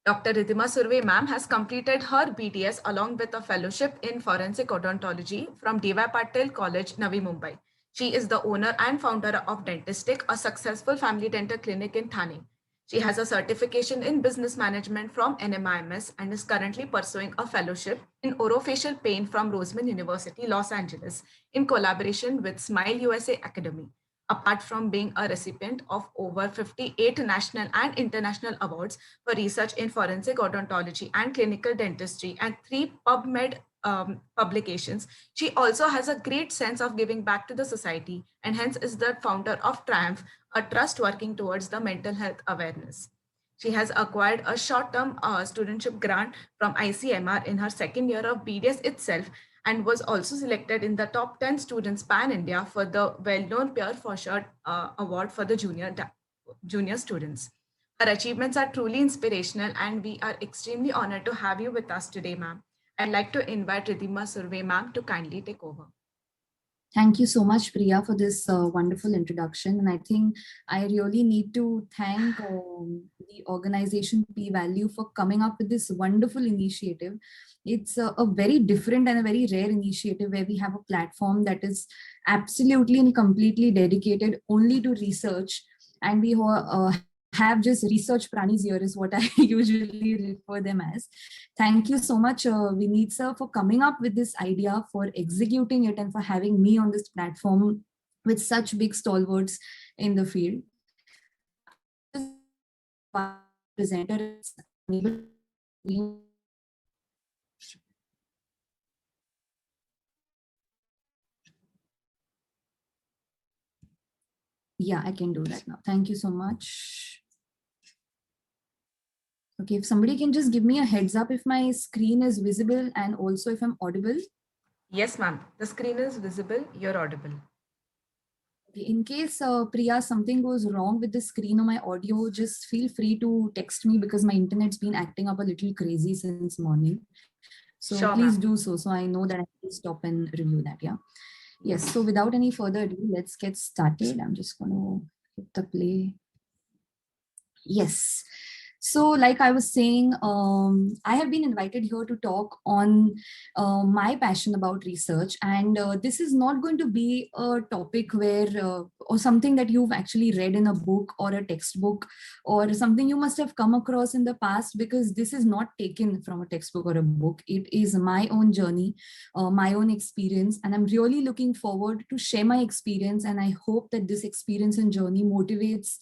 Dr. Ridhima Surve ma'am has completed her BDS along with a fellowship in forensic odontology from D.Y. Patil College, Navi Mumbai. She is the owner and founder of Dentistic, a successful family dental clinic in Thane. She has a certification in business management from NMIMS and is currently pursuing a fellowship in orofacial pain from Roseman University, Los Angeles, in collaboration with Smile USA Academy. Apart from being a recipient of over 58 national and international awards for research in forensic odontology and clinical dentistry and 3 PubMed publications, she also has a great sense of giving back to the society and hence is the founder of Triumph, a trust working towards the mental health awareness. She has acquired a short-term studentship grant from ICMR in her second year of BDS itself and was also selected in the top 10 students pan-India for the well-known Pierre Fauchard Award for the junior students. Her achievements are truly inspirational and we are extremely honored to have you with us today, ma'am. I'd like to invite Ridhima Surve ma'am to kindly take over. Thank you so much, Priya, for this wonderful introduction. And I think I really need to thank the organization P-Value for coming up with this wonderful initiative. It's a very different and a very rare initiative where we have a platform that is absolutely and completely dedicated only to research. And we have just research pranis here is what I usually refer them as. Thank you so much, Vineet sir, for coming up with this idea, for executing it, and for having me on this platform with such big stalwarts in the field. Presenter is unable to. Yeah, I can do that now. Thank you so much. Okay, if somebody can just give me a heads up if my screen is visible and also if I'm audible. Yes, ma'am. The screen is visible. You're audible. Okay, in case, Priya, something goes wrong with the screen or my audio, just feel free to text me because my internet's been acting up a little crazy since morning. So sure, please do so. So I know that I can stop and review that. Yeah. Yes. So without any further ado, let's get started. I'm just going to hit the play. Yes. So like I was saying, I have been invited here to talk on my passion about research. And this is not going to be a topic where, or something that you've actually read in a book or a textbook or something you must have come across in the past, because this is not taken from a textbook or a book. It is my own journey, my own experience. And I'm really looking forward to share my experience. And I hope that this experience and journey motivates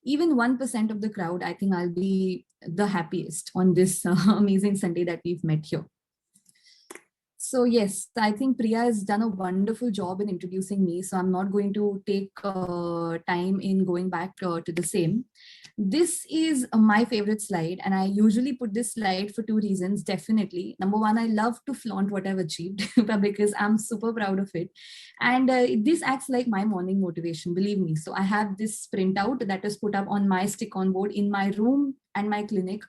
even 1% of the crowd. I think I'll be the happiest on this amazing Sunday that we've met here. So yes, I think Priya has done a wonderful job in introducing me. So I'm not going to take time in going back to the same. This is my favorite slide, and I usually put this slide for 2 reasons, definitely. Number one, I love to flaunt what I've achieved because I'm super proud of it. And this acts like my morning motivation, believe me. So I have this printout that is put up on my stick-on board in my room and my clinic.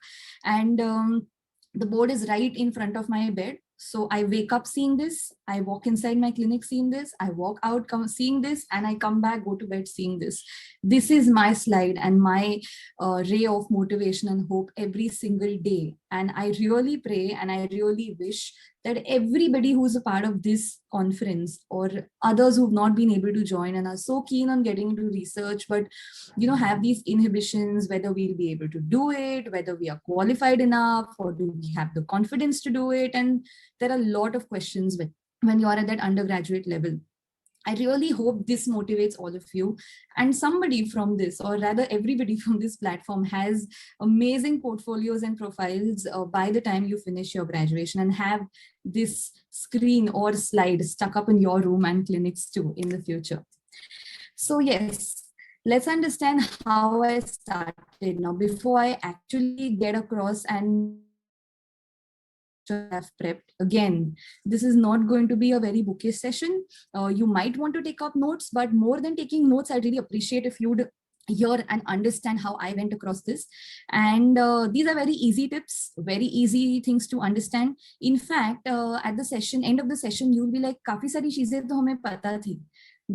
And the board is right in front of my bed. So I wake up seeing this, I walk inside my clinic seeing this, I walk out seeing this, and I come back, go to bed seeing this. This is my slide and my ray of motivation and hope every single day. And I really pray and I really wish that everybody who's a part of this conference or others who've not been able to join and are so keen on getting into research, but have these inhibitions, whether we'll be able to do it, whether we are qualified enough, or do we have the confidence to do it? And there are a lot of questions when you're at that undergraduate level. I really hope this motivates all of you, and somebody from this, or rather everybody from this platform, has amazing portfolios and profiles by the time you finish your graduation and have this screen or slide stuck up in your room and clinics too in the future. So yes, let's understand how I started now before I actually get across and have prepped. Again, this is not going to be a very bookish session. You might want to take up notes, but more than taking notes, I'd really appreciate if you'd hear and understand how I went across this. And these are very easy tips, very easy things to understand. In fact, at the end of the session, you'll be like, काफी सारी चीजें तो हमें पता थी.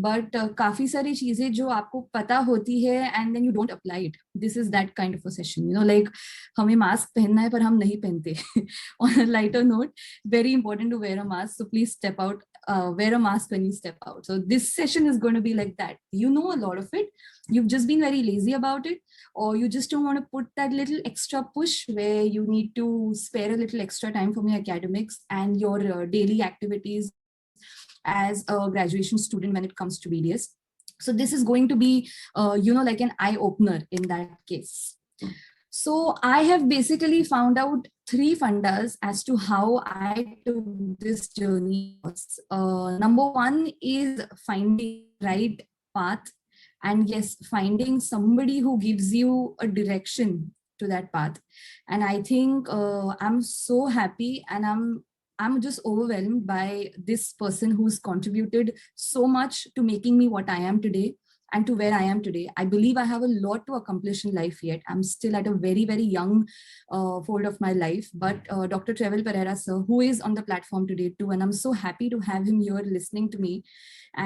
But काफी सारी चीजें जो आपको पता होती है and then you don't apply it. This is that kind of a session, you know, like हमें मास्क पहनना है पर हम नहीं पहनते. On a lighter note, very important to wear a mask, so please step out, wear a mask when you step out. So this session is going to be like that. You know a lot of it, you've just been very lazy about it, or you just don't want to put that little extra push where you need to spare a little extra time from your academics and your daily activities as a graduation student when it comes to BDS. So this is going to be you know, like an eye opener in that case. So I have basically found out 3 fundas as to how I took this journey. Number 1 is finding the right path, and yes, finding somebody who gives you a direction to that path. And I think I'm so happy, and I'm just overwhelmed by this person who's contributed so much to making me what I am today and to where I am today. I believe I have a lot to accomplish in life yet. I'm still at a very, very young fold of my life. But Dr. Trevor Pereira, sir, who is on the platform today too, and I'm so happy to have him here listening to me.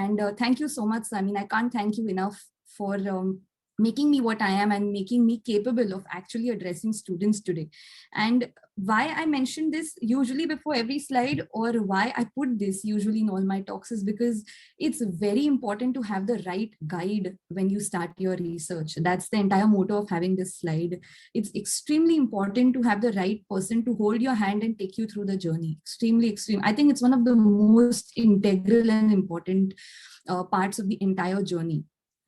And thank you so much, sir. I mean, I can't thank you enough for making me what I am and making me capable of actually addressing students today. And why I mention this usually before every slide, or why I put this usually in all my talks, is because it's very important to have the right guide when you start your research. That's the entire motto of having this slide. It's extremely important to have the right person to hold your hand and take you through the journey. Extreme. I think it's one of the most integral and important parts of the entire journey.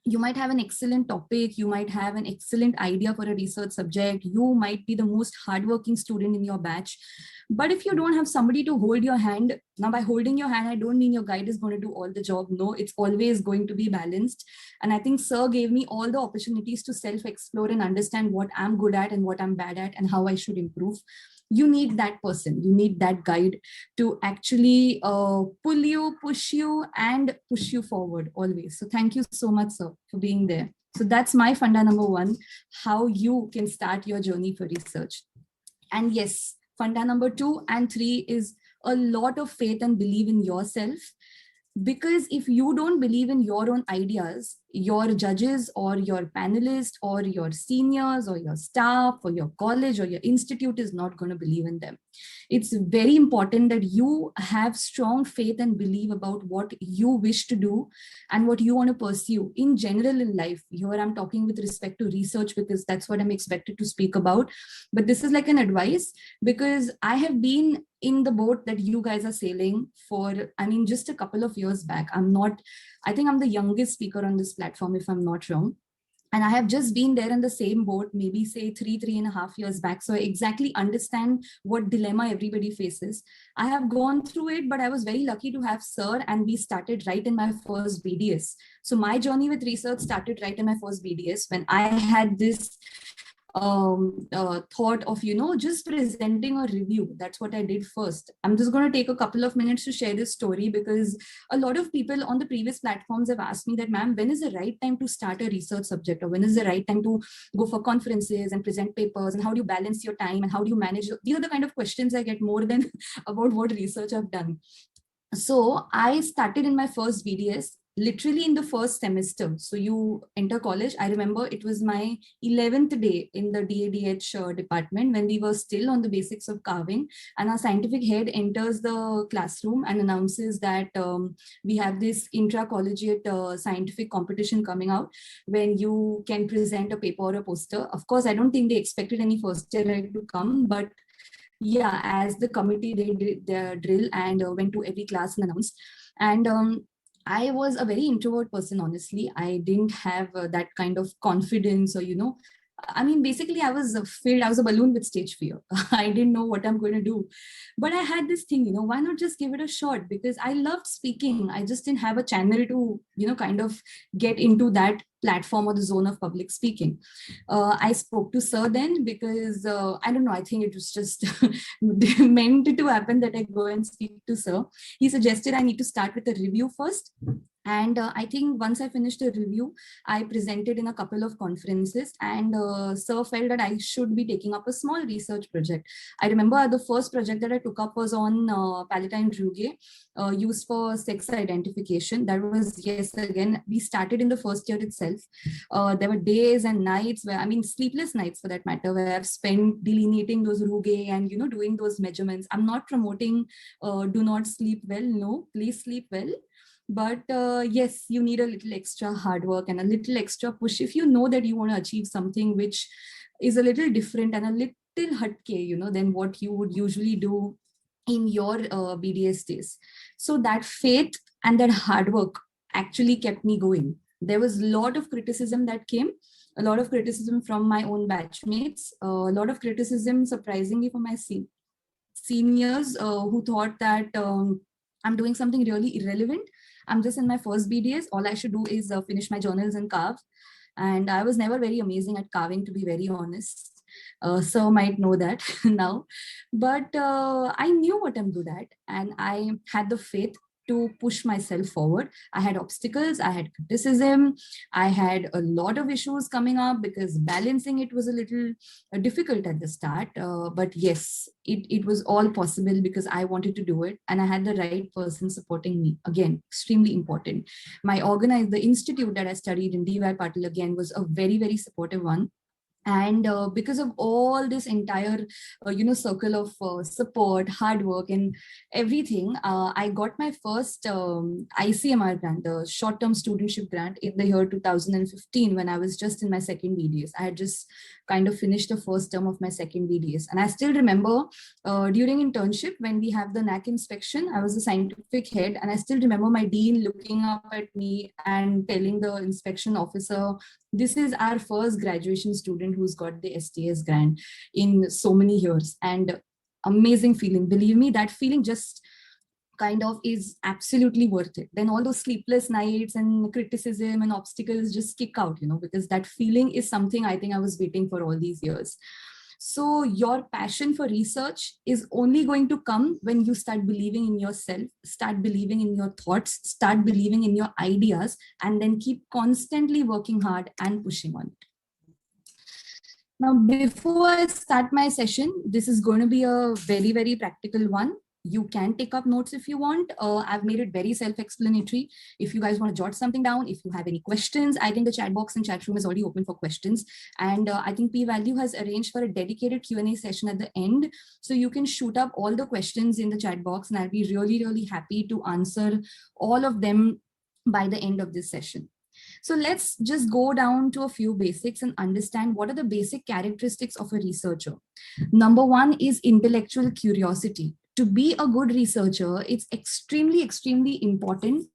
You might have an excellent topic, you might have an excellent idea for a research subject, you might be the most hardworking student in your batch. But if you don't have somebody to hold your hand, now by holding your hand, I don't mean your guide is going to do all the job. No, it's always going to be balanced. And I think Sir gave me all the opportunities to self-explore and understand what I'm good at and what I'm bad at and how I should improve. You need that person, you need that guide to actually pull you, push you, and push you forward always. So thank you so much, sir, for being there. So that's my funda number 1, how you can start your journey for research. And yes, funda number 2 and 3 is a lot of faith and believe in yourself. Because if you don't believe in your own ideas, your judges or your panelists or your seniors or your staff or your college or your institute is not going to believe in them. It's very important that you have strong faith and believe about what you wish to do and what you want to pursue in general in life. Here I'm talking with respect to research because that's what I'm expected to speak about. But this is like an advice because I have been in the boat that you guys are sailing for, I mean, just a couple of years back. I think I'm the youngest speaker on this platform, if I'm not wrong. And I have just been there in the same boat, maybe say 3.5 years back. So I exactly understand what dilemma everybody faces. I have gone through it, but I was very lucky to have Sir, and we started right in my first BDS. So my journey with research started right in my first BDS when I had this thought of, just presenting a review. That's what I did first. I'm just going to take a couple of minutes to share this story because a lot of people on the previous platforms have asked me that, ma'am, when is the right time to start a research subject, or when is the right time to go for conferences and present papers, and how do you balance your time and how do you manage? These are the kind of questions I get more than about what research I've done. So I started in my first BDS literally in the first semester. So you enter college. I remember it was my 11th day in the DADH department when we were still on the basics of carving, and our scientific head enters the classroom and announces that we have this intra-collegiate scientific competition coming out when you can present a paper or a poster. Of course, I don't think they expected any first year to come, but yeah, as the committee, they did their drill and went to every class and announced. And I was a very introvert person, honestly. I didn't have that kind of confidence or, I mean, basically I was filled, I was a balloon with stage fear. I didn't know what I'm going to do. But I had this thing, why not just give it a shot? Because I loved speaking. I just didn't have a channel to, kind of get into that platform or the zone of public speaking. I spoke to Sir then because, I don't know, I think it was just meant to happen that I go and speak to Sir. He suggested I need to start with a review first. And I think once I finished the review, I presented in a couple of conferences, and Sir felt that I should be taking up a small research project. I remember the first project that I took up was on palatine rugae, used for sex identification. That was, yes, again, we started in the first year itself. There were days and nights where, I mean, sleepless nights for that matter, where I've spent delineating those rugae and, you know, doing those measurements. I'm not promoting do not sleep well. No, please sleep well. But yes, you need a little extra hard work and a little extra push if you know that you want to achieve something which is a little different and a little hatke, you know, than what you would usually do in your BDS days. So that faith and that hard work actually kept me going. There was a lot of criticism that came, a lot of criticism from my own batchmates, a lot of criticism, surprisingly, from my seniors who thought that I'm doing something really irrelevant. I'm just in my first BDS. All I should do is finish my journals and carve. And I was never very amazing at carving, to be very honest. So might know that now. But I knew what I'm good at, and I had the faith to push myself forward. I had obstacles, I had criticism, I had a lot of issues coming up because balancing it was a little difficult at the start. But yes, it was all possible because I wanted to do it and I had the right person supporting me. Again, extremely important. My organizer, the institute that I studied in, DY Patil, again, was a very, very supportive one. And because of all this entire circle of support, hard work, and everything, I got my first ICMR grant, the short-term studentship grant, in the year 2015, when I was just in my second BDS. I had just kind of finished the first term of my second BDS, and I still remember during internship, when we have the NAC inspection, I was a scientific head, and I still remember my dean looking up at me and telling the inspection officer, this is our first graduation student who's got the STS grant in so many years. And amazing feeling. Believe me, that feeling just kind of is absolutely worth it. Then all those sleepless nights and criticism and obstacles just kick out, you know, because that feeling is something I think I was waiting for all these years. So your passion for research is only going to come when you start believing in yourself, start believing in your thoughts, start believing in your ideas, and then keep constantly working hard and pushing on it. Now, before I start my session, this is going to be a very, very practical one. You can take up notes if you want. I've made it very self-explanatory. If you guys want to jot something down, if you have any questions, I think the chat box and chat room is already open for questions. And I think P-Value has arranged for a dedicated Q&A session at the end. So you can shoot up all the questions in the chat box, and I'll be really, really happy to answer all of them by the end of this session. So let's just go down to a few basics and understand what are the basic characteristics of a researcher. Number one is intellectual curiosity. To be a good researcher, it's extremely, extremely important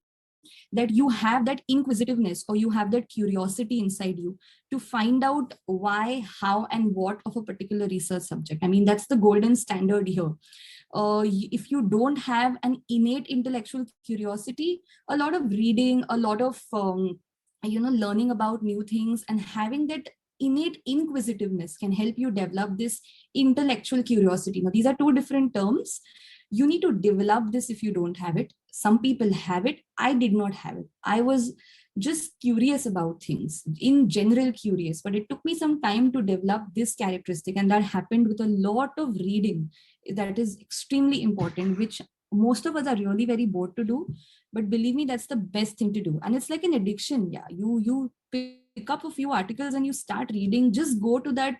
that you have that inquisitiveness, or you have that curiosity inside you to find out why, how, and what of a particular research subject. I mean, that's the golden standard here. If you don't have an innate intellectual curiosity, a lot of reading, a lot of learning about new things and having that innate inquisitiveness can help you develop this intellectual curiosity. Now, these are two different terms. You need to develop this if you don't have it. Some people have it. I did not have it. I was just curious about things, in general curious, but it took me some time to develop this characteristic, and that happened with a lot of reading. That is extremely important, which most of us are really very bored to do, but believe me, that's the best thing to do. And it's like an addiction. Yeah, you pick up a few articles and you start reading. Just go to that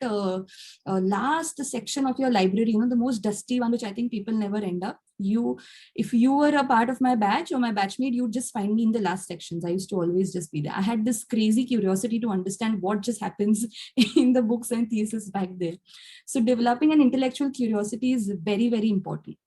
last section of your library, the most dusty one, which I think people never end up. If you were a part of my batch or my batchmate, you'd just find me in the last sections. I used to always just be there. I had this crazy curiosity to understand what just happens in the books and thesis back there. So developing an intellectual curiosity is very, very important.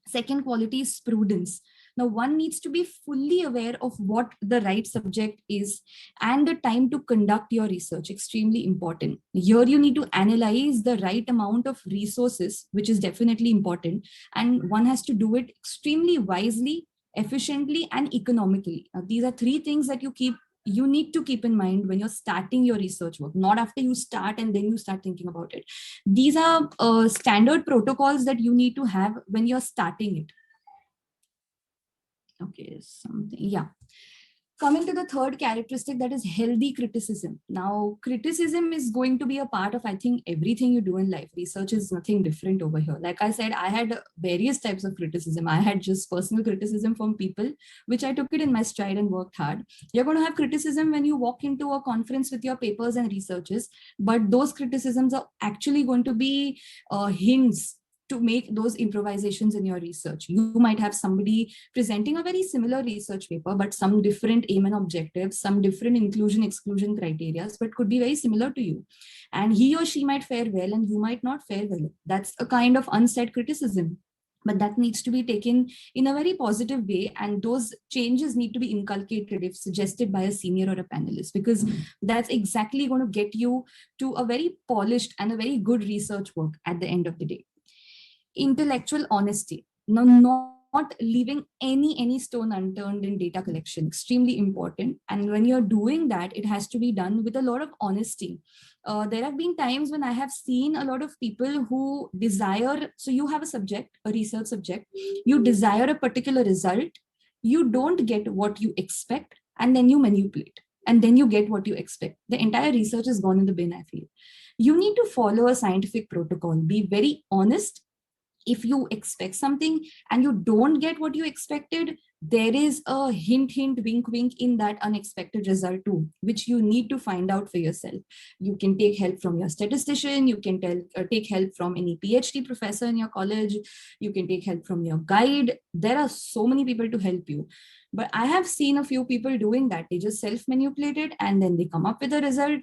Second quality is prudence. Now, one needs to be fully aware of what the right subject is and the time to conduct your research. Extremely important. Here, you need to analyze the right amount of resources, which is definitely important. And one has to do it extremely wisely, efficiently, and economically. Now, these are three things that you need to keep in mind when you're starting your research work, not after you start and then you start thinking about it. These are standard protocols that you need to have when you're starting it. Okay, something, yeah. Coming to the third characteristic, that is healthy criticism. Now, criticism is going to be a part of, I think, everything you do in life. Research is nothing different over here. Like I said, I had various types of criticism. I had just personal criticism from people, which I took it in my stride and worked hard. You're going to have criticism when you walk into a conference with your papers and researches, but those criticisms are actually going to be hints to make those improvisations in your research. You might have somebody presenting a very similar research paper, but some different aim and objectives, some different inclusion exclusion criteria, but could be very similar to you. And he or she might fare well and you might not fare well. That's a kind of unsaid criticism. But that needs to be taken in a very positive way. And those changes need to be inculcated if suggested by a senior or a panelist, because that's exactly going to get you to a very polished and a very good research work at the end of the day. Intellectual honesty. Now, not leaving any stone unturned in data collection, extremely important. And when you're doing that, it has to be done with a lot of honesty. There have been times when I have seen a lot of people who desire, so you have a subject, a research subject, you desire a particular result, you don't get what you expect, and then you manipulate, and then you get what you expect. The entire research is gone in the bin, I feel. You need to follow a scientific protocol, be very honest. If you expect something and you don't get what you expected, there is a hint, wink, wink in that unexpected result too, which you need to find out for yourself. You can take help from your statistician, you can take help from any PhD professor in your college, you can take help from your guide. There are so many people to help you. But I have seen a few people doing that. They just self-manipulated and then they come up with a result.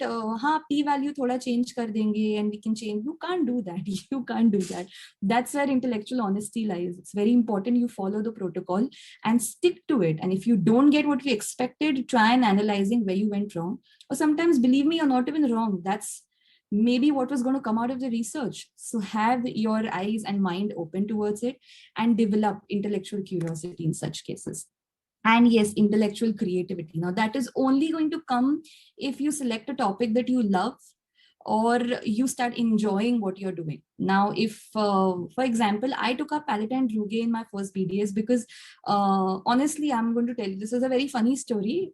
P-value thoda change kar denge and we can change. You can't do that. You can't do that. That's where intellectual honesty lies. It's very important you follow the protocol and stick to it. And if you don't get what you expected, try and analyzing where you went wrong. Or sometimes, believe me, you're not even wrong. That's maybe what was going to come out of the research. So have your eyes and mind open towards it and develop intellectual curiosity in such cases. And yes, intellectual creativity. Now that is only going to come if you select a topic that you love or you start enjoying what you're doing. Now, if, for example, I took up Palatine Ruge in my first BDS because honestly, I'm going to tell you, this is a very funny story.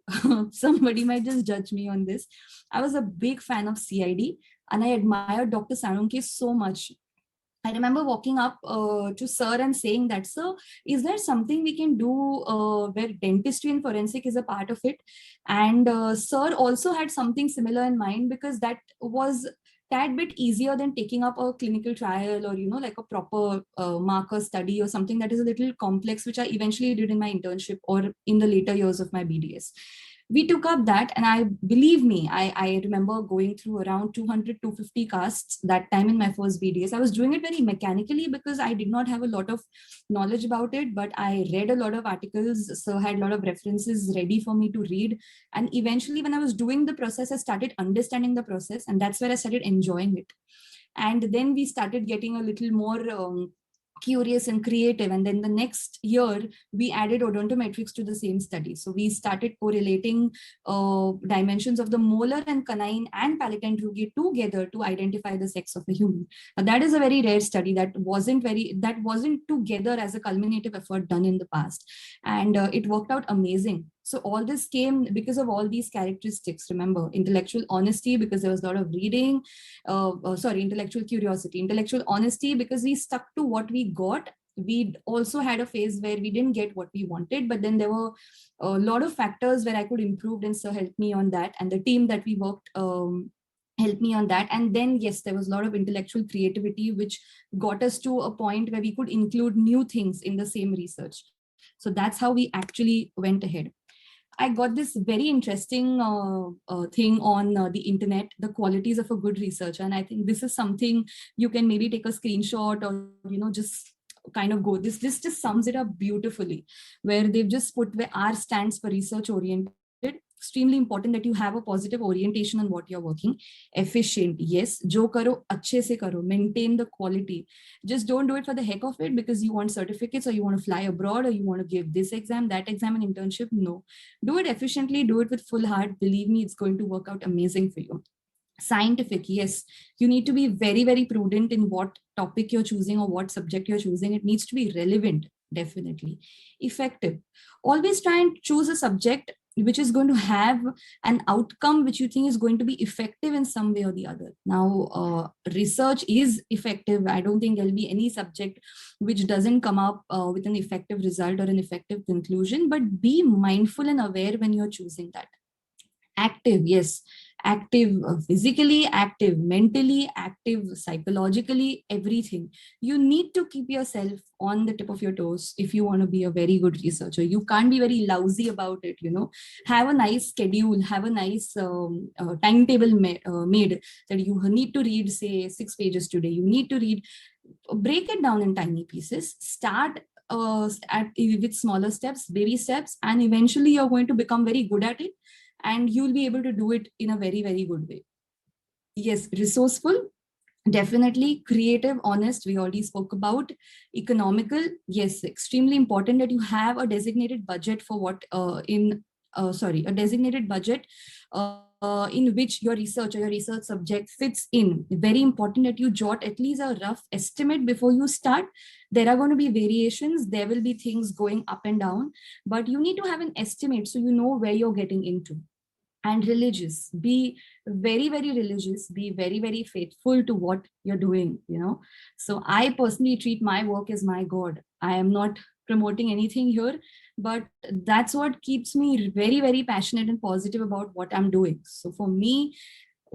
Somebody might just judge me on this. I was a big fan of CID and I admired Dr. Sanunke so much. I remember walking up to sir and saying that, sir, is there something we can do where dentistry and forensic is a part of it? And sir also had something similar in mind, because that was tad bit easier than taking up a clinical trial or, like a proper marker study or something that is a little complex, which I eventually did in my internship or in the later years of my BDS. We took up that, and believe me, I remember going through around 200, 250 casts that time in my first BDS. I was doing it very mechanically because I did not have a lot of knowledge about it, but I read a lot of articles, so I had a lot of references ready for me to read. And eventually, when I was doing the process, I started understanding the process, and that's where I started enjoying it. And then we started getting a little more curious and creative. And then the next year, we added odontometrics to the same study. So we started correlating dimensions of the molar and canine and palatine rugae together to identify the sex of a human. Now, that is a very rare study that wasn't together as a culminative effort done in the past. And it worked out amazing. So all this came because of all these characteristics. Remember, intellectual honesty, because there was a lot of reading, intellectual curiosity, intellectual honesty, because we stuck to what we got. We also had a phase where we didn't get what we wanted, but then there were a lot of factors where I could improve, and so helped me on that. And the team that we worked helped me on that. And then, yes, there was a lot of intellectual creativity, which got us to a point where we could include new things in the same research. So that's how we actually went ahead. I got this very interesting thing on the internet, the qualities of a good researcher. And I think this is something you can maybe take a screenshot or, just kind of go. This just sums it up beautifully, where they've just put where R stands for research oriented. Extremely important that you have a positive orientation on what you're working. Efficient, yes. Jo karo, achhe se karo. Maintain the quality. Just don't do it for the heck of it because you want certificates or you want to fly abroad or you want to give this exam, that exam, and internship. No. Do it efficiently. Do it with full heart. Believe me, it's going to work out amazing for you. Scientific, yes. You need to be very, very prudent in what topic you're choosing or what subject you're choosing. It needs to be relevant, definitely. Effective. Always try and choose a subject which is going to have an outcome which you think is going to be effective in some way or the other. Now, research is effective. I don't think there'll be any subject which doesn't come up with an effective result or an effective conclusion, but be mindful and aware when you're choosing that. Active, yes, active, physically active, mentally active, psychologically, everything. You need to keep yourself on the tip of your toes if you want to be a very good researcher. You can't be very lousy about it, you know. Have a nice schedule, have a nice timetable made, that you need to read, say, 6 pages today. You need to read, break it down in tiny pieces, start with smaller steps, baby steps, and eventually you're going to become very good at it, and you'll be able to do it in a very, very good way. Yes, resourceful, definitely. Creative, honest, we already spoke about. Economical, yes, extremely important that you have a designated budget for what a designated budget in which your research or your research subject fits in. Very important that you jot at least a rough estimate before you start. There are going to be variations, there will be things going up and down, but you need to have an estimate so you know where you're getting into. And religious, be very, very religious, be very, very faithful to what you're doing, you know. So I personally treat my work as my god. I am not promoting anything here, but that's what keeps me very, very passionate and positive about what I'm doing. So for me,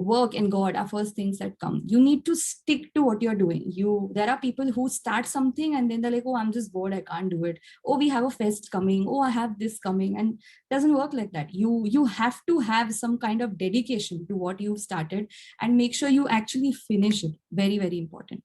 work and god are first things that come. You need to stick to what you're doing. There are people who start something and then they're like, oh, I'm just bored, I can't do it. Oh, we have a fest coming, oh, I have this coming. And it doesn't work like that. You have to have some kind of dedication to what you've started and make sure you actually finish it. Very, very important.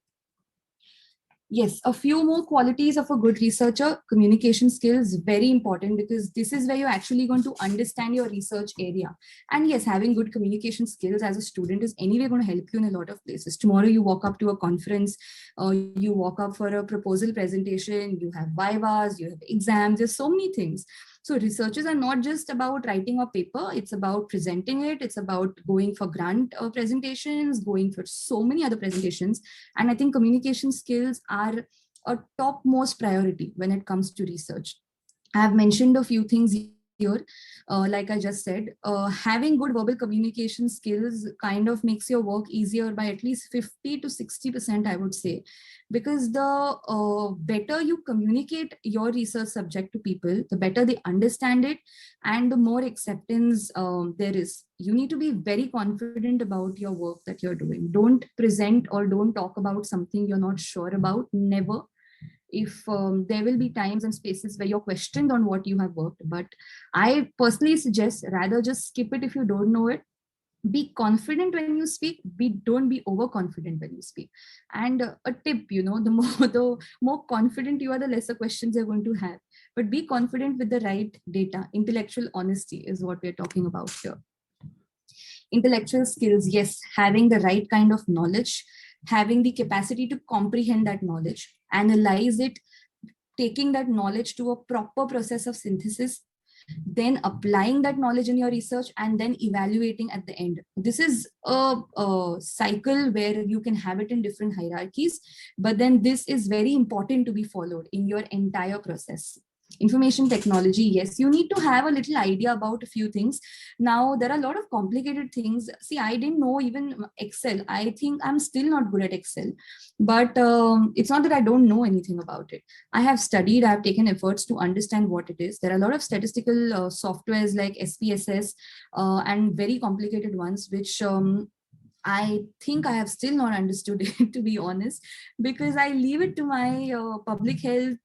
Yes, a few more qualities of a good researcher. Communication skills, very important, because this is where you're actually going to understand your research area. And yes, having good communication skills as a student is anyway going to help you in a lot of places. Tomorrow you walk up to a conference, you walk up for a proposal presentation, you have vivas, you have exams, there's so many things. So researches are not just about writing a paper, it's about presenting it, it's about going for grant presentations, going for so many other presentations. And I think communication skills are a topmost priority when it comes to research. I have mentioned a few things here. Like I just said, having good verbal communication skills kind of makes your work easier by at least 50 to 60%, I would say, because the better you communicate your research subject to people, the better they understand it and the more acceptance there is. You need to be very confident about your work that you're doing. Don't present or don't talk about something you're not sure about, never. If there will be times and spaces where you're questioned on what you have worked, but I personally suggest rather just skip it if you don't know it. Be confident when you speak, don't be overconfident when you speak. And a tip, you know, the more confident you are, the lesser questions you're going to have. But be confident with the right data. Intellectual honesty is what we're talking about here. Intellectual skills, yes, having the right kind of knowledge, having the capacity to comprehend that knowledge, analyze it, taking that knowledge to a proper process of synthesis, then applying that knowledge in your research, and then evaluating at the end. This is a cycle where you can have it in different hierarchies, but then this is very important to be followed in your entire process. Information technology, yes, you need to have a little idea about a few things. Now there are a lot of complicated things. See, I didn't know even Excel. I think I'm still not good at Excel, but it's not that I don't know anything about it. I have studied, I've taken efforts to understand what it is. There are a lot of statistical softwares like SPSS and very complicated ones, which I think I have still not understood it, to be honest, because I leave it to my public health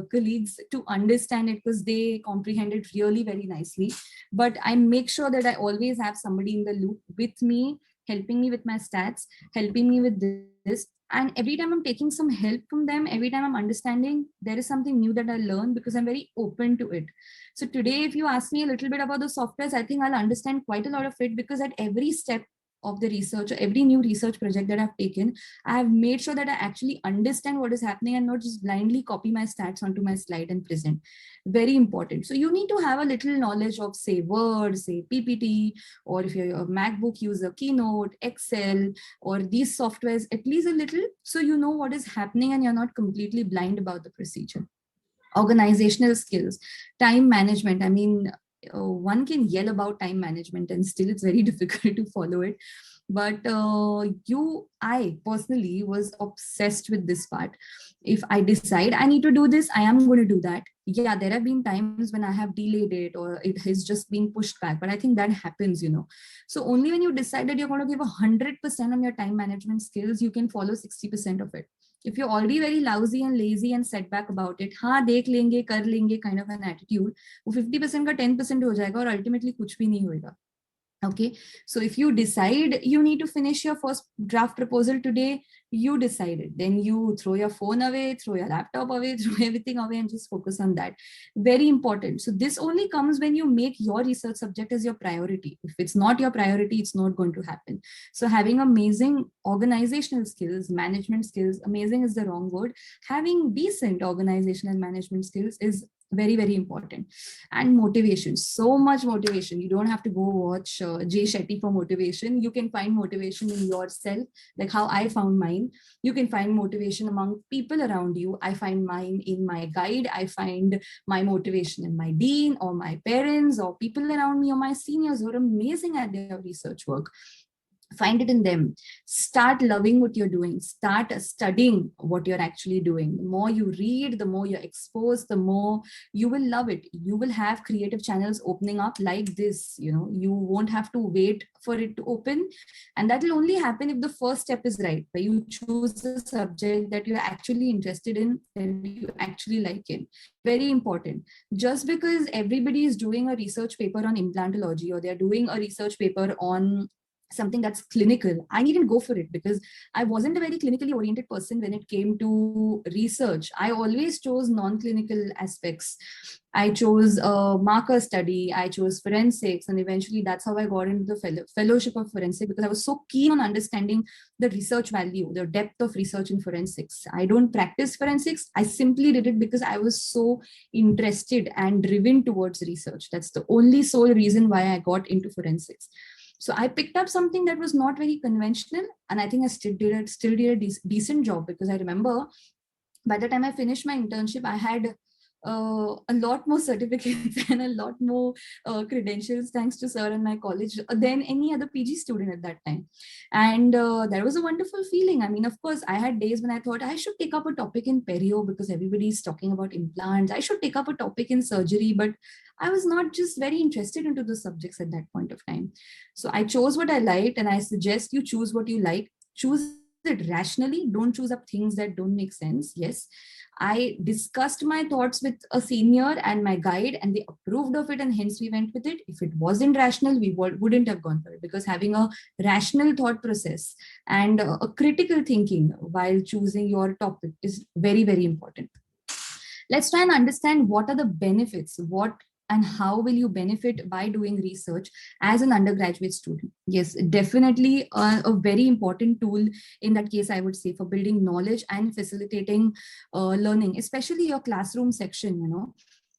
colleagues to understand it, because they comprehend it really very nicely. But I make sure that I always have somebody in the loop with me, helping me with my stats, helping me with this. And every time I'm taking some help from them, every time I'm understanding, there is something new that I learn, because I'm very open to it. So today, if you ask me a little bit about the softwares, I think I'll understand quite a lot of it, because at every step of the research, every new research project that I've taken, I have made sure that I actually understand what is happening and not just blindly copy my stats onto my slide and present. Very important. So you need to have a little knowledge of, say, Word, say PPT, or if you're a MacBook user, Keynote, Excel, or these softwares, at least a little, so you know what is happening and you're not completely blind about the procedure. Organizational skills, time management. I mean, one can yell about time management and still it's very difficult to follow it. But I personally was obsessed with this part. If I decide I need to do this, I am going to do that. Yeah, there have been times when I have delayed it or it has just been pushed back, but I think that happens, So only when you decide that you're going to give 100% on your time management skills, you can follow 60% of it. If you're already very lousy and lazy and set back about it, हाँ देख लेंगे कर लेंगे kind of an attitude, वो 50% का 10% हो जाएगा और ultimately कुछ भी नहीं होएगा. Okay, so if you decide you need to finish your first draft proposal today, you decided, then you throw your phone away, throw your laptop away, throw everything away and just focus on that. Very important. So this only comes when you make your research subject as your priority. If it's not your priority, it's not going to happen. So having amazing organizational skills, management skills, amazing is the wrong word. Having decent organizational management skills is very, very important. And motivation, so much motivation. You don't have to go watch Jay Shetty for motivation. You can find motivation in yourself, like how I found mine. You can find motivation among people around you. I find mine in my guide. I find my motivation in my dean or my parents or people around me or my seniors who are amazing at their research work. Find it in them. Start loving what you're doing. Start studying what you're actually doing. The more you read, the more you're exposed, the more you will love it. You will have creative channels opening up like this. You won't have to wait for it to open. And that will only happen if the first step is right, where you choose a subject that you're actually interested in, that you actually like it. Very important. Just because everybody is doing a research paper on implantology or they're doing a research paper on something that's clinical, I didn't go for it because I wasn't a very clinically oriented person when it came to research. I always chose non-clinical aspects. I chose marker study, I chose forensics, and eventually that's how I got into the fellowship of forensics, because I was so keen on understanding the research value, the depth of research in forensics. I don't practice forensics. I simply did it because I was so interested and driven towards research. That's the only sole reason why I got into forensics. So I picked up something that was not very conventional, and I think I still did a decent job, because I remember by the time I finished my internship, I had a lot more certificates and a lot more credentials, thanks to sir and my college, than any other PG student at that time. And that was a wonderful feeling. I mean, of course, I had days when I thought I should take up a topic in perio because everybody's talking about implants. I should take up a topic in surgery, but I was not just very interested into the subjects at that point of time. So I chose what I liked, and I suggest you choose what you like. Choose it rationally. Don't choose up things that don't make sense. Yes, I discussed my thoughts with a senior and my guide, and they approved of it, and hence we went with it. If it wasn't rational, we wouldn't have gone for it, because having a rational thought process and a critical thinking while choosing your topic is very, very important. Let's try and understand what are the benefits, what and how will you benefit by doing research as an undergraduate student. Yes, definitely a very important tool in that case, I would say, for building knowledge and facilitating learning, especially your classroom section.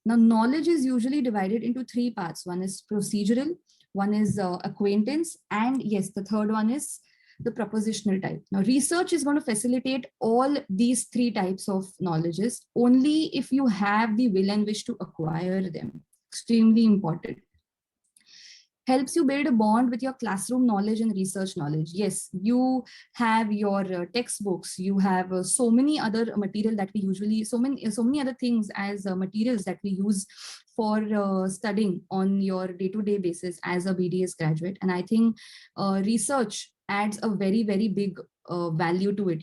Now, knowledge is usually divided into three parts. One is procedural, one is acquaintance, and yes, the third one is the propositional type. Now, research is going to facilitate all these three types of knowledges only if you have the will and wish to acquire them. Extremely important. Helps you build a bond with your classroom knowledge and research knowledge. Yes, you have your textbooks, you have so many other material that we usually, so many other things as materials that we use for studying on your day-to-day basis as a BDS graduate. And I think research adds a very, very big value to it.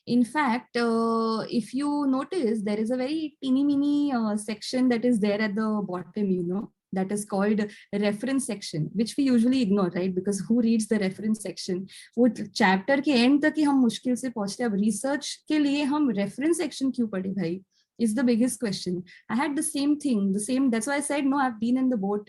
In fact, if you notice, there is a very teeny mini section that is there at the bottom, that is called reference section, which we usually ignore, right? Because who reads the reference section? वो chapter के end तक ही हम मुश्किल से पहुंचते हैं. अब research के लिए हम reference section क्यों पढ़े भाई? Is the biggest question. I had the same thing, that's why I said, no, I've been in the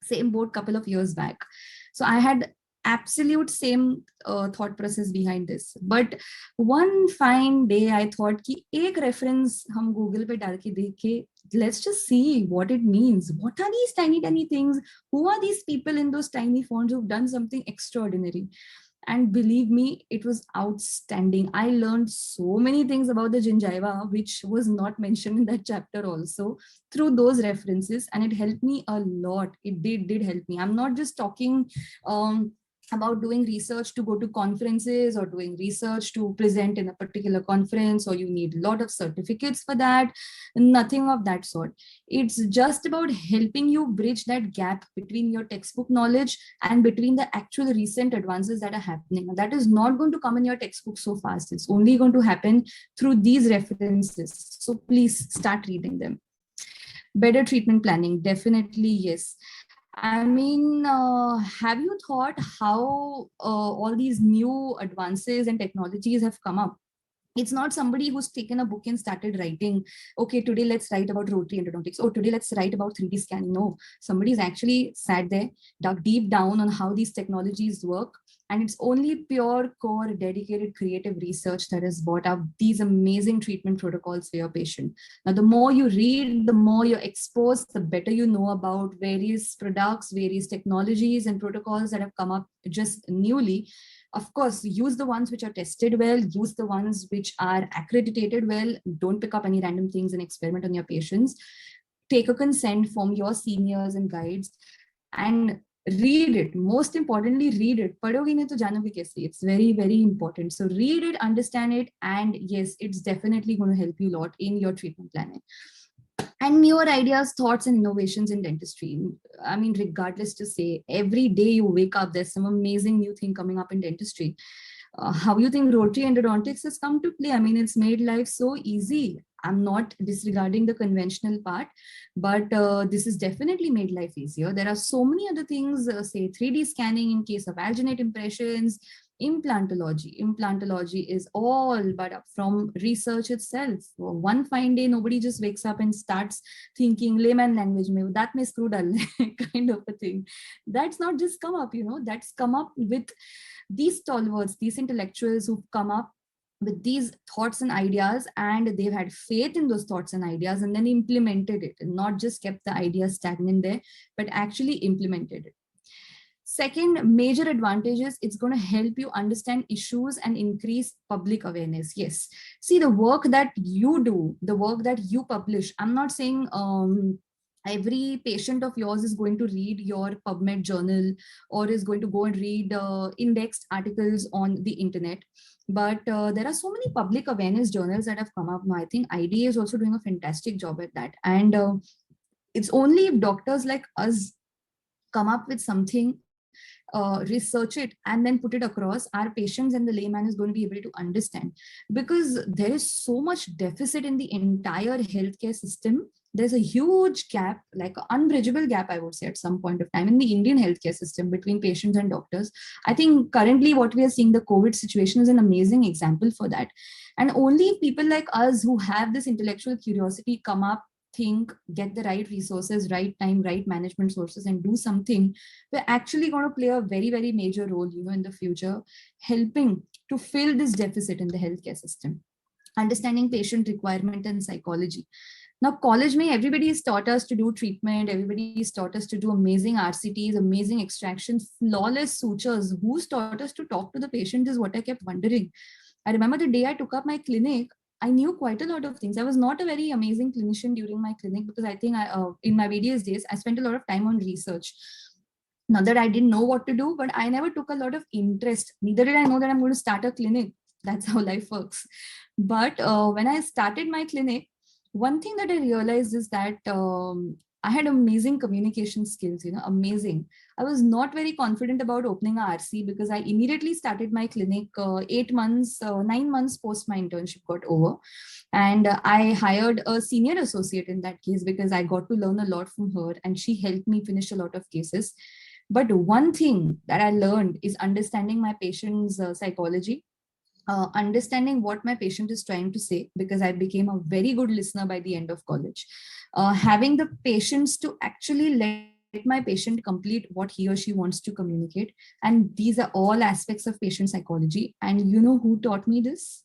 same boat couple of years back. So I had absolute same thought process behind this. But one fine day I thought कि एक reference हम Google पे डाल के देखे, let's just see what it means. What are these tiny things? Who are these people in those tiny fonts who've done something extraordinary? And believe me, it was outstanding. I learned so many things about the gingiva, which was not mentioned in that chapter also, through those references. And it helped me a lot. It did help me. I'm not just talking about doing research to go to conferences or doing research to present in a particular conference, or you need a lot of certificates for that. Nothing of that sort. It's just about helping you bridge that gap between your textbook knowledge and between the actual recent advances that are happening. That is not going to come in your textbook so fast. It's only going to happen through these references. So please start reading them. Better treatment planning, definitely yes. I mean, have you thought how all these new advances and technologies have come up? It's not somebody who's taken a book and started writing, okay, today let's write about rotary endodontics. Oh, today let's write about 3D scanning. No, somebody's actually sat there, dug deep down on how these technologies work. And it's only pure, core, dedicated, creative research that has brought up these amazing treatment protocols for your patient. Now, the more you read, the more you're exposed, the better you know about various products, various technologies and protocols that have come up just newly. Of course, use the ones which are tested well, use the ones which are accredited well. Don't pick up any random things and experiment on your patients. Take a consent from your seniors and guides and read it. Most importantly, read it. Padhoge nahi to janoge kaise. It's very, very important. So read it, understand it, and yes, it's definitely going to help you a lot in your treatment planning. And newer ideas, thoughts, and innovations in dentistry. I mean, regardless to say, every day you wake up, there's some amazing new thing coming up in dentistry. How you think rotary endodontics has come to play? I mean, it's made life so easy. I'm not disregarding the conventional part, but this has definitely made life easier. There are so many other things, say 3D scanning in case of alginate impressions, implantology. Implantology is all but up from research itself. One fine day, nobody just wakes up and starts thinking layman language, mein, that may screw dull kind of a thing. That's not just come up, that's come up with these stalwarts, these intellectuals who've come up with these thoughts and ideas, and they've had faith in those thoughts and ideas and then implemented it, and not just kept the ideas stagnant there, but actually implemented it. Second major advantage is it's going to help you understand issues and increase public awareness. Yes. See, the work that you do, the work that you publish, I'm not saying every patient of yours is going to read your PubMed journal or is going to go and read indexed articles on the internet. But there are so many public awareness journals that have come up now. I think IDA is also doing a fantastic job at that. And it's only if doctors like us come up with something, research it, and then put it across, our patients and the layman is going to be able to understand. Because there is so much deficit in the entire healthcare system. There's a huge gap, like an unbridgeable gap, I would say, at some point of time in the Indian healthcare system between patients and doctors. I think currently what we are seeing, the COVID situation, is an amazing example for that. And only people like us who have this intellectual curiosity come up, think, get the right resources, right time, right management sources, and do something, we're actually going to play a very, very major role, in the future, helping to fill this deficit in the healthcare system. Understanding patient requirement and psychology. Now, college mein, everybody is taught us to do treatment. Everybody is taught us to do amazing RCTs, amazing extractions, flawless sutures. Who's taught us to talk to the patient is what I kept wondering. I remember the day I took up my clinic, I knew quite a lot of things. I was not a very amazing clinician during my clinic because I think in my various days, I spent a lot of time on research. Not that I didn't know what to do, but I never took a lot of interest. Neither did I know that I'm going to start a clinic. That's how life works. But when I started my clinic, one thing that I realized is that I had amazing communication skills, amazing. I was not very confident about opening a RC because I immediately started my clinic 9 months post my internship got over. And I hired a senior associate in that case because I got to learn a lot from her and she helped me finish a lot of cases. But one thing that I learned is understanding my patient's psychology. Understanding what my patient is trying to say, because I became a very good listener by the end of college. Having the patience to actually let my patient complete what he or she wants to communicate. And these are all aspects of patient psychology. And you know who taught me this?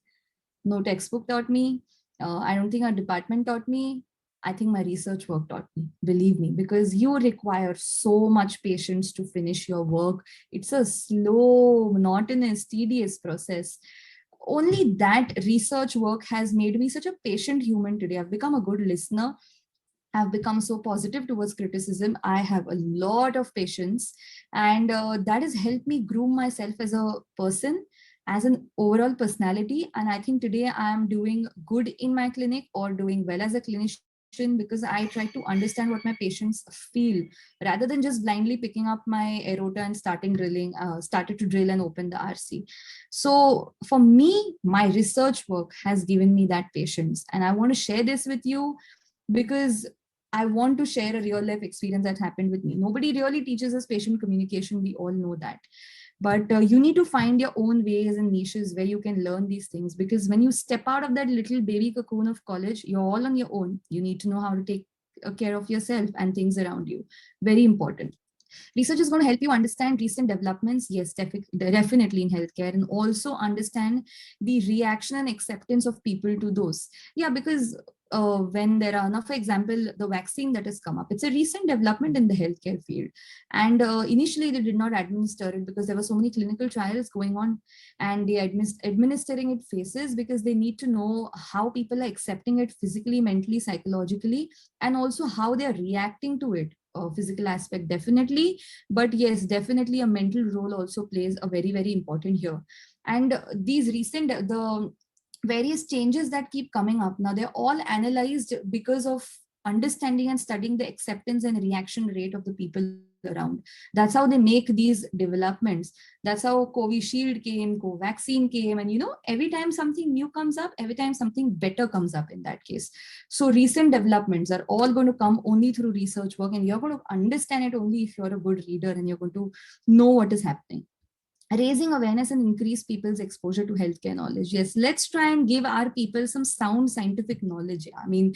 No textbook taught me. I don't think our department taught me. I think my research work taught me, believe me, because you require so much patience to finish your work. It's a slow, monotonous, tedious process. Only that research work has made me such a patient human today. I've become a good listener. I've become so positive towards criticism. I have a lot of patience, and that has helped me groom myself as a person, as an overall personality. And I think today I am doing good in my clinic or doing well as a clinician because I try to understand what my patients feel rather than just blindly picking up my aorta and started to drill and open the RC. So for me, my research work has given me that patience. And I want to share this with you because I want to share a real life experience that happened with me. Nobody really teaches us patient communication. We all know that. But you need to find your own ways and niches where you can learn these things. Because when you step out of that little baby cocoon of college, you're all on your own. You need to know how to take care of yourself and things around you. Very important. Research is going to help you understand recent developments, yes, definitely in healthcare, and also understand the reaction and acceptance of people to those. Yeah, because when there are, now for example, the vaccine that has come up, it's a recent development in the healthcare field. And initially they did not administer it because there were so many clinical trials going on, and they administering it phases because they need to know how people are accepting it physically, mentally, psychologically, and also how they are reacting to it. Physical aspect definitely, but yes, definitely a mental role also plays a very, very important here. And these recent the various changes that keep coming up now, they're all analyzed because of understanding and studying the acceptance and reaction rate of the people around. That's how they make these developments. That's how Covishield came, Covaxin came, and every time something new comes up, every time something better comes up in that case. So recent developments are all going to come only through research work, and you're going to understand it only if you're a good reader and you're going to know what is happening. Raising awareness and increase people's exposure to healthcare knowledge. Yes, let's try and give our people some sound scientific knowledge. I mean,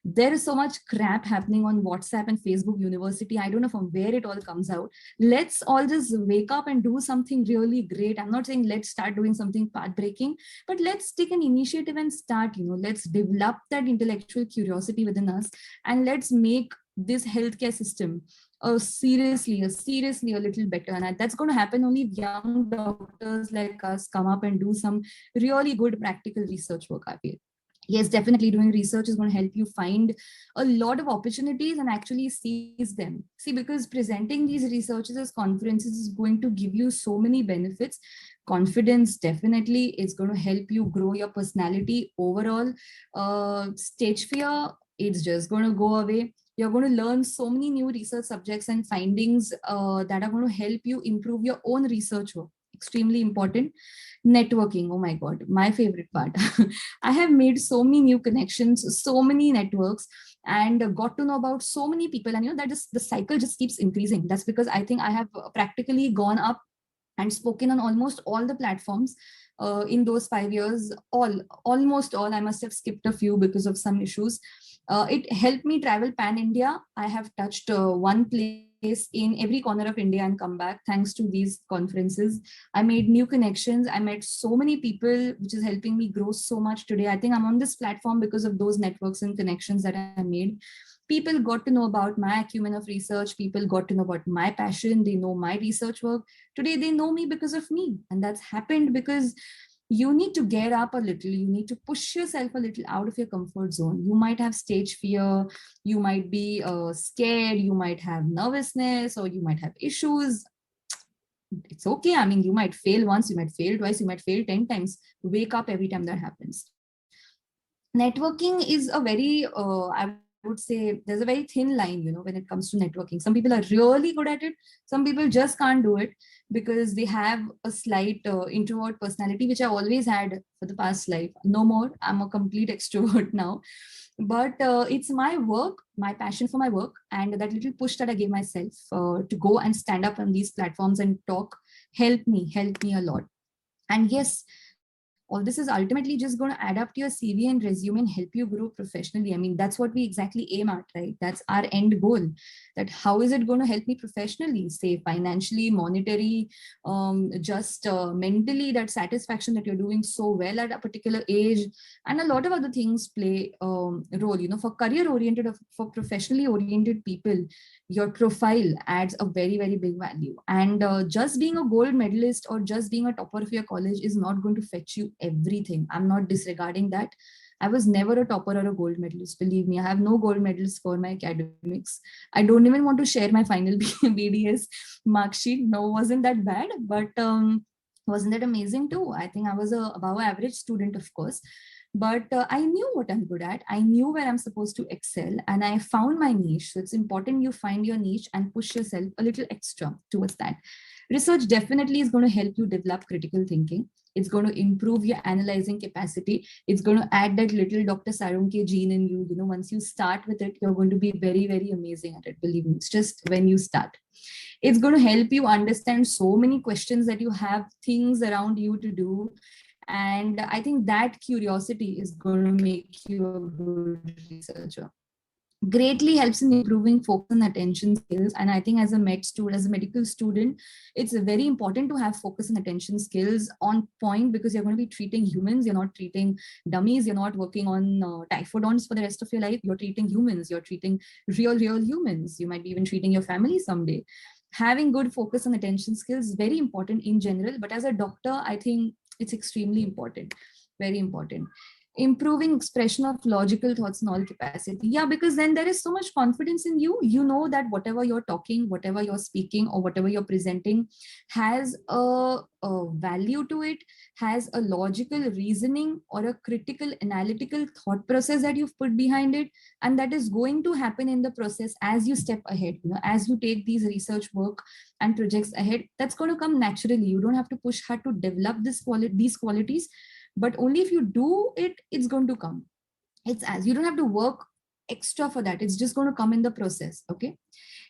there is so much crap happening on WhatsApp and Facebook University. I don't know from where it all comes out. Let's all just wake up and do something really great. I'm not saying let's start doing something path breaking, but let's take an initiative and start, let's develop that intellectual curiosity within us, and let's make this healthcare system seriously a little better. And that's going to happen only if young doctors like us come up and do some really good practical research work, I feel. Yes, definitely doing research is going to help you find a lot of opportunities and actually seize them. See, because presenting these researches as conferences is going to give you so many benefits. Confidence definitely is going to help you grow your personality overall. Stage fear, it's just going to go away. You're going to learn so many new research subjects and findings that are going to help you improve your own research work. Extremely important. Networking, oh my God, my favorite part. I have made so many new connections, so many networks, and got to know about so many people. And that the cycle just keeps increasing. That's because I think I have practically gone up and spoken on almost all the platforms in those 5 years. Almost all. I must have skipped a few because of some issues. It helped me travel pan India. I have touched one place in every corner of India and come back thanks to these conferences. I made new connections. I met so many people, which is helping me grow so much today. I think I'm on this platform because of those networks and connections that I made. People got to know about my acumen of research. People got to know about my passion. They know my research work. Today, they know me because of me. And that's happened because you need to get up a little. You need to push yourself a little out of your comfort zone. You might have stage fear. You might be scared. You might have nervousness, or you might have issues. It's okay. I mean, you might fail once, you might fail twice, you might fail 10 times. Wake up every time that happens. Networking is a very, I would say there's a very thin line, when it comes to networking. Some people are really good at it. Some people just can't do it because they have a slight introvert personality, which I always had for the past life. No more. I'm a complete extrovert now. But it's my work, my passion for my work, and that little push that I gave myself to go and stand up on these platforms and talk helped me a lot. And yes, all this is ultimately just going to add up to your CV and resume and help you grow professionally. I mean, that's what we exactly aim at, right? That's our end goal. That how is it going to help me professionally, say financially, monetary, just mentally, that satisfaction that you're doing so well at a particular age, and a lot of other things play role. You know, for career oriented or for professionally oriented people, your profile adds a very, very big value. And just being a gold medalist or just being a topper of your college is not going to fetch you everything. I'm not disregarding that. I was never a topper or a gold medalist. Believe me, I have no gold medals for my academics. I don't even want to share my final BDS mark sheet. No, wasn't that bad, but wasn't that amazing too? I think I was a above average student, of course, but I knew what I'm good at. I knew where I'm supposed to excel, and I found my niche. So it's important you find your niche and push yourself a little extra towards that. Research definitely is going to help you develop critical thinking. It's going to improve your analyzing capacity. It's going to add that little Dr. Sarunke gene in you. You know, once you start with it, you're going to be very, very amazing at it. Believe me, it's just when you start. It's going to help you understand so many questions that you have, things around you to do. And I think that curiosity is going to make you a good researcher. Greatly helps in improving focus and attention skills. And I think as a as a medical student, it's very important to have focus and attention skills on point, because you're going to be treating humans. You're not treating dummies. You're not working on typhodons for the rest of your life. You're treating humans. You're treating real humans. You might be even treating your family someday. Having good focus and attention skills is very important in general, but as a doctor, I think it's extremely important, very important. Improving expression of logical thoughts and all capacity. Yeah, because then there is so much confidence in you. You know that whatever you're talking, whatever you're speaking, or whatever you're presenting has a value to it, has a logical reasoning or a critical analytical thought process that you've put behind it. And that is going to happen in the process as you step ahead, you know, as you take these research work and projects ahead. That's going to come naturally. You don't have to push hard to develop these qualities, but only if you do it, it's going to come. It's as you don't have to work extra for that. It's just going to come in the process. Okay.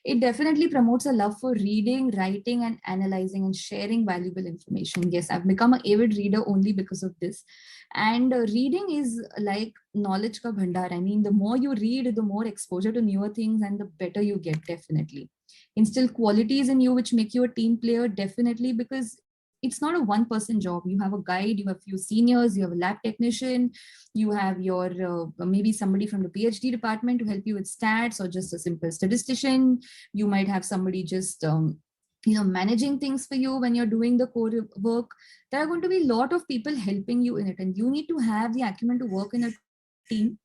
It definitely promotes a love for reading, writing, and analyzing and sharing valuable information. Yes, I've become an avid reader only because of this. And reading is like knowledge ka bhandar. I mean, the more you read, the more exposure to newer things and the better you get, definitely. Instill qualities in you which make you a team player, definitely, because it's not a one-person job. You have a guide, you have few seniors, you have a lab technician, you have your maybe somebody from the PhD department to help you with stats, or just a simple statistician. You might have somebody just managing things for you when you're doing the core work. There are going to be a lot of people helping you in it, and you need to have the acumen to work in a team.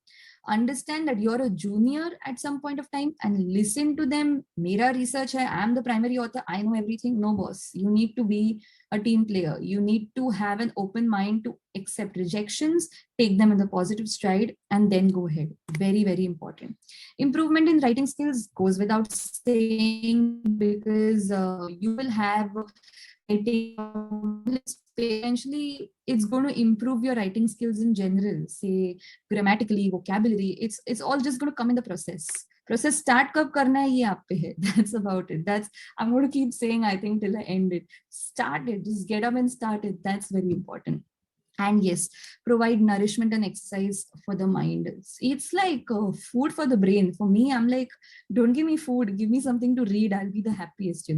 Understand that you're a junior at some point of time and listen to them. Mera research hai, I'm the primary author, I know everything. No, boss. You need to be a team player. You need to have an open mind to accept rejections, take them in the positive stride, and then go ahead. Very, very important. Improvement in writing skills goes without saying, because you will have eventually it's going to improve your writing skills in general, say grammatically, vocabulary. It's all just going to come in the process start kab karna hai, ye aap pe hai. That's about it. That's I'm going to keep saying, I think, till I end it. Start it, just get up and start it. That's very important. And yes, provide nourishment and exercise for the mind. It's like food for the brain. For me, I'm like, don't give me food, give me something to read. I'll be the happiest,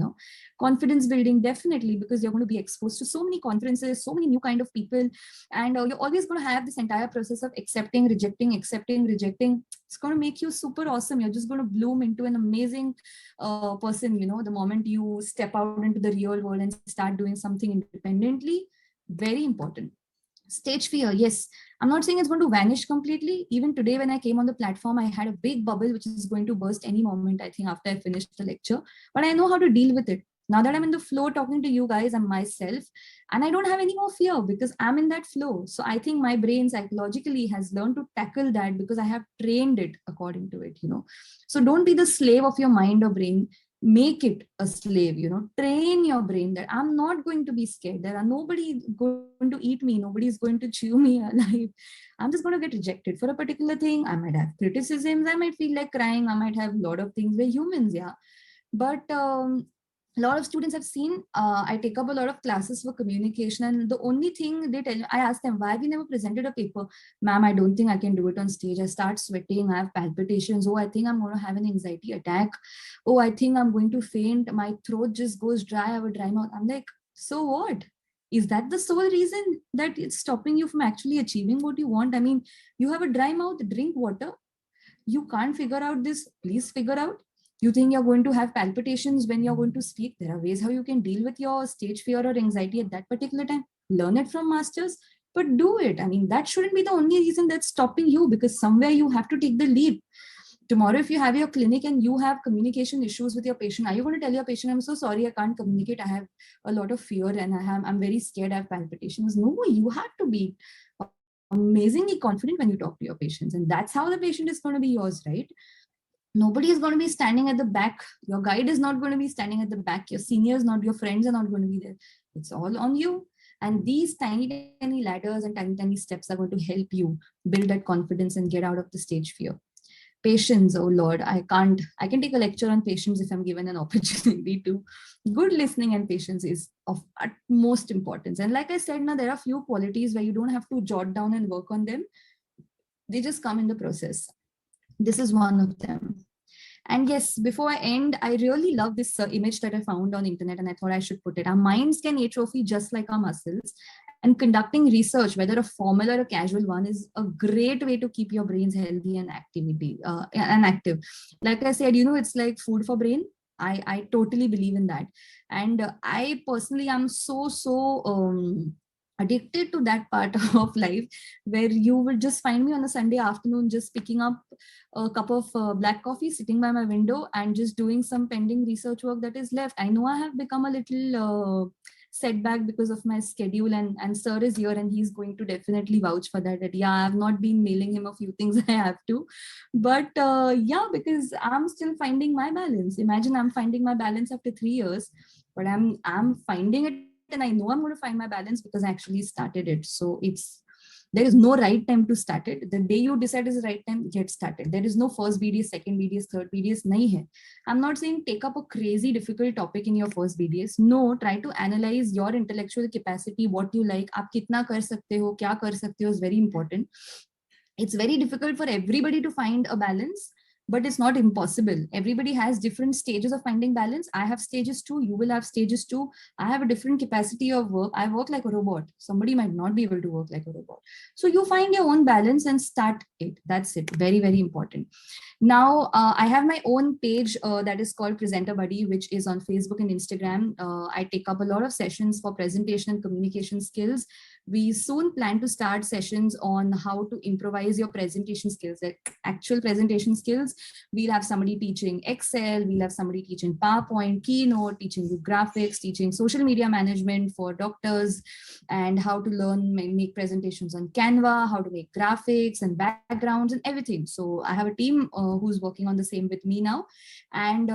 Confidence building, definitely, because you're going to be exposed to so many conferences, so many new kind of people. And you're always going to have this entire process of accepting, rejecting. It's going to make you super awesome. You're just going to bloom into an amazing person, the moment you step out into the real world and start doing something independently. Very important. Stage fear, yes. I'm not saying it's going to vanish completely. Even today, when I came on the platform, I had a big bubble which is going to burst any moment, I think, after I finish the lecture. But I know how to deal with it. Now that I'm in the flow talking to you guys and myself, and I don't have any more fear because I'm in that flow. So I think my brain psychologically has learned to tackle that because I have trained it according to it, So don't be the slave of your mind or brain. Make it a slave, train your brain that I'm not going to be scared. There are nobody going to eat me. Nobody's going to chew me alive. I'm just going to get rejected for a particular thing. I might have criticisms. I might feel like crying. I might have a lot of things. We're humans, yeah. But A lot of students have seen, I take up a lot of classes for communication, and the only thing they tell me, I ask them, why have you never presented a paper? Ma'am, I don't think I can do it on stage. I start sweating, I have palpitations. Oh, I think I'm going to have an anxiety attack. Oh, I think I'm going to faint. My throat just goes dry. I have a dry mouth. I'm like, so what? Is that the sole reason that it's stopping you from actually achieving what you want? I mean, you have a dry mouth, drink water. You can't figure out this, please figure out. You think you're going to have palpitations when you're going to speak? There are ways how you can deal with your stage fear or anxiety at that particular time. Learn it from masters, but do it. I mean, that shouldn't be the only reason that's stopping you, because somewhere you have to take the leap. Tomorrow, if you have your clinic and you have communication issues with your patient, are you going to tell your patient, I'm so sorry, I can't communicate, I have a lot of fear and I'm very scared, I have palpitations? No, you have to be amazingly confident when you talk to your patients, and that's how the patient is going to be yours, right? Nobody is going to be standing at the back. Your guide is not going to be standing at the back. Your seniors, not your friends, are not going to be there. It's all on you. And these tiny, tiny ladders and tiny, tiny steps are going to help you build that confidence and get out of the stage fear. Patience, oh Lord, I can take a lecture on patience if I'm given an opportunity to. Good listening and patience is of utmost importance. And like I said, now there are few qualities where you don't have to jot down and work on them. They just come in the process. This is one of them. And yes, before I end, I really love this image that I found on internet, and I thought I should put it. Our minds can atrophy just like our muscles. And conducting research, whether a formal or a casual one, is a great way to keep your brains healthy and active. Like I said, it's like food for brain. I totally believe in that. And I personally am so addicted to that part of life, where you will just find me on a Sunday afternoon just picking up a cup of black coffee, sitting by my window and just doing some pending research work that is left. I know I have become a little setback because of my schedule, and sir is here and he's going to definitely vouch for that yeah, I have not been mailing him a few things I have to, but yeah, because I'm still finding my balance. Imagine I'm finding my balance after 3 years, but I'm finding it, and I know I'm going to find my balance because I actually started it. So there is no right time to start it. The day you decide is the right time, get started. There is no first BDS, second BDS, third BDS. Nahi hai. I'm not saying take up a crazy difficult topic in your first BDS. No, try to analyze your intellectual capacity, what you like. आप कितना कर सकते हो, क्या कर सकते हो is very important. It's very difficult for everybody to find a balance, but it's not impossible. Everybody has different stages of finding balance. I have stages too. You will have stages too. I have a different capacity of work. I work like a robot. Somebody might not be able to work like a robot. So you find your own balance and start it. That's it. Very, very important. Now, I have my own page that is called Presenter Buddy, which is on Facebook and Instagram. I take up a lot of sessions for presentation and communication skills. We soon plan to start sessions on how to improvise your presentation skills, like actual presentation skills. We'll have somebody teaching Excel, we'll have somebody teaching PowerPoint, Keynote, teaching you graphics, teaching social media management for doctors, and how to learn make presentations on Canva, how to make graphics and backgrounds and everything. So I have a team who's working on the same with me now, and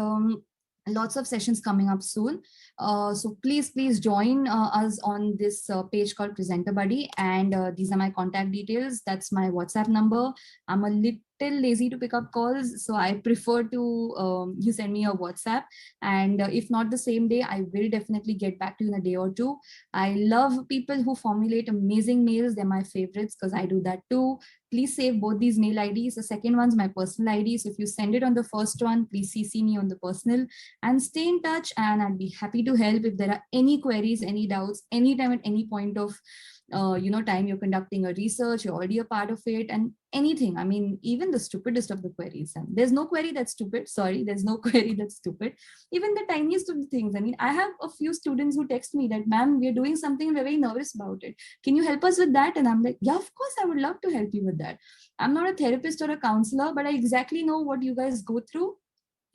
lots of sessions coming up soon. So please join us on this page called Presenter Buddy, and these are my contact details. That's my WhatsApp number. I'm a little lazy to pick up calls, so I prefer to you send me a WhatsApp, and if not the same day, I will definitely get back to you in a day or two. I love people who formulate amazing mails. They're my favorites because I do that too. Please save both these mail IDs. The second one's my personal ID. So if you send it on the first one, please CC me on the personal, and stay in touch, and I'd be happy to help if there are any queries, any doubts, anytime at any point of time you're conducting a research, you're already a part of it, and anything. I mean, even the stupidest of the queries. And there's no query that's stupid. Sorry, there's no query that's stupid. Even the tiniest of the things. I mean, I have a few students who text me that, ma'am, we're doing something and we're very nervous about it. Can you help us with that? And I'm like, yeah, of course, I would love to help you with that. I'm not a therapist or a counselor, but I exactly know what you guys go through,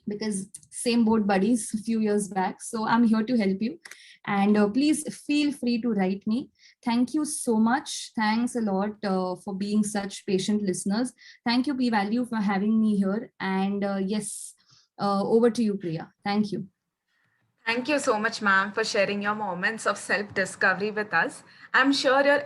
because same boat buddies a few years back. So I'm here to help you, and please feel free to write me. Thank you so much. Thanks a lot for being such patient listeners. Thank you, P-Value, for having me here. And yes, over to you, Priya. Thank you. Thank you so much, ma'am, for sharing your moments of self-discovery with us. I'm sure your